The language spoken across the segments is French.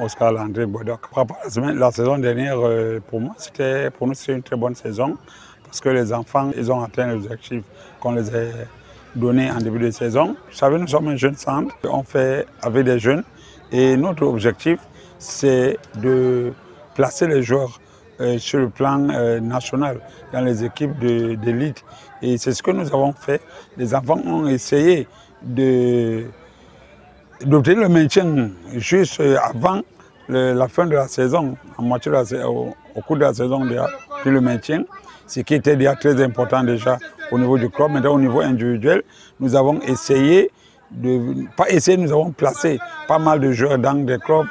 Oscar Landry Bodoc. Par rapport à la saison dernière, pour nous, c'était une très bonne saison parce que les enfants, ils ont atteint les objectifs qu'on les a donnés en début de saison. Vous savez, nous sommes un jeune centre, on fait avec des jeunes et notre objectif, c'est de placer les joueurs sur le plan national dans les équipes d'élite. Et c'est ce que nous avons fait. Les enfants ont essayé d'obtenir le maintien juste avant la fin de la saison, au cours de la saison, déjà, puis le maintien, ce qui était déjà très important déjà au niveau du club. Maintenant, au niveau individuel, nous avons essayé, nous avons placé pas mal de joueurs dans des clubs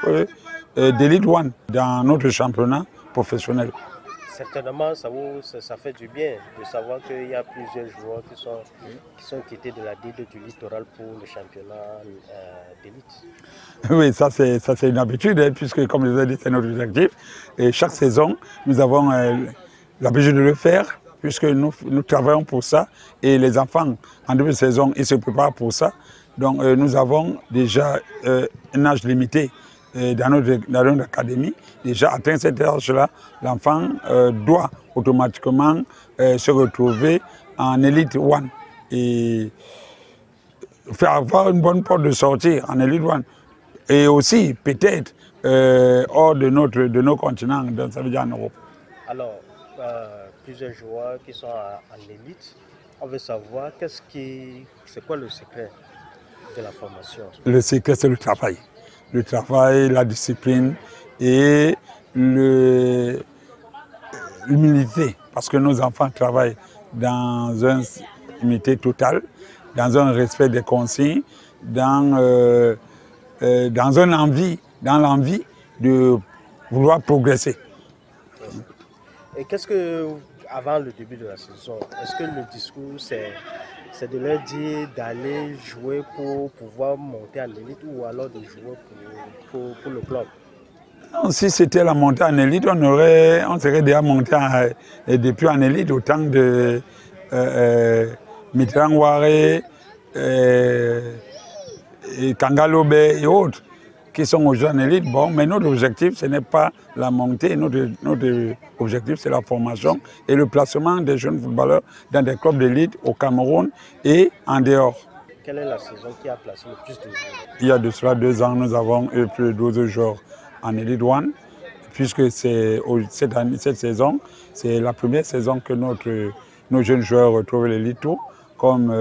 d'Elite One, dans notre championnat professionnel. Certainement, ça fait du bien de savoir qu'il y a plusieurs joueurs qui sont quittés de la DID du littoral pour le championnat d'élite. Oui, ça c'est une habitude, hein, puisque comme je vous ai dit, c'est notre objectif. Et chaque saison, nous avons l'habitude de le faire, puisque nous travaillons pour ça. Et les enfants, en début de saison, ils se préparent pour ça. Donc nous avons déjà un âge limité dans notre académie. Déjà atteint cet âge-là, l'enfant doit automatiquement se retrouver en Elite One et avoir une bonne porte de sortie en Elite One. Et aussi, peut-être, hors de nos continents, ça veut dire en Europe. Alors, plusieurs joueurs qui sont en élite, on veut savoir c'est quoi le secret de la formation? Le secret, c'est le travail. Le travail, la discipline et l'humilité. Parce que nos enfants travaillent dans une humilité totale, dans un respect des consignes, dans l'envie de vouloir progresser. Et qu'est-ce que, avant le début de la saison, est-ce que le discours c'est de leur dire d'aller jouer pour pouvoir monter à l'élite ou alors de jouer pour le club? Non, si c'était la montée en élite, on serait déjà monté depuis en élite au temps de Mitterrand Waré, Kangalobe et autres qui sont aux jeunes élites. Bon, mais notre objectif, ce n'est pas la montée. Notre objectif, c'est la formation et le placement des jeunes footballeurs dans des clubs d'élite au Cameroun et en dehors. Quelle est la saison qui a placé le plus de joueurs? Il y a de cela 2 ans, nous avons eu plus de 12 joueurs en Elite One, puisque cette saison, c'est la première saison que nos jeunes joueurs retrouvent l'Elite Tour, comme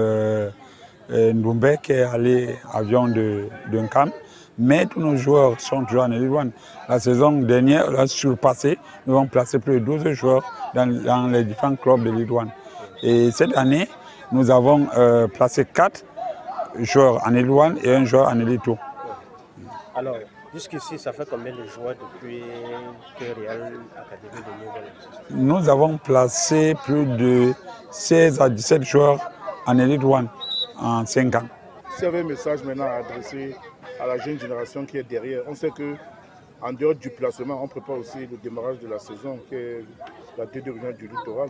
Ndoumbe qui est allé avion d'un camp. Mais tous nos joueurs sont toujours en Elite One. La saison dernière, la surpassée, nous avons placé plus de 12 joueurs dans les différents clubs de l'Elite One. Et cette année, nous avons placé 4 joueurs en Elite One et 1 joueur en Elite Tour. Alors, jusqu'ici, ça fait combien de joueurs depuis que Real Académie de Nouvelle? Nous avons placé plus de 16 à 17 joueurs en Elite One en 5 ans. Si vous avez un message maintenant à adresser à la jeune génération qui est derrière, on sait qu'en dehors du placement, on prépare aussi le démarrage de la saison, qui est la D2 régionale du littoral.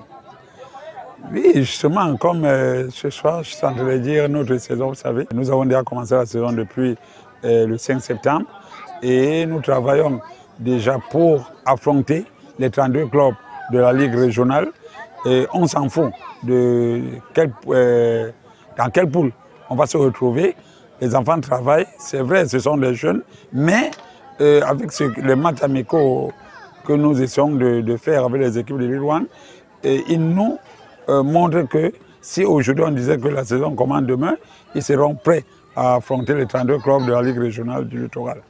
Oui, justement, comme ce soir, je suis en train de dire notre saison, vous savez, nous avons déjà commencé la saison depuis le 5 septembre et nous travaillons déjà pour affronter les 32 clubs de la Ligue régionale. Et on s'en fout de dans quelle poule on va se retrouver. Les enfants travaillent, c'est vrai, ce sont des jeunes, mais avec les matchs amicaux que nous essayons de faire avec les équipes de Lille One, ils nous montrent que si aujourd'hui on disait que la saison commence demain, ils seront prêts à affronter les 32 clubs de la Ligue régionale du littoral.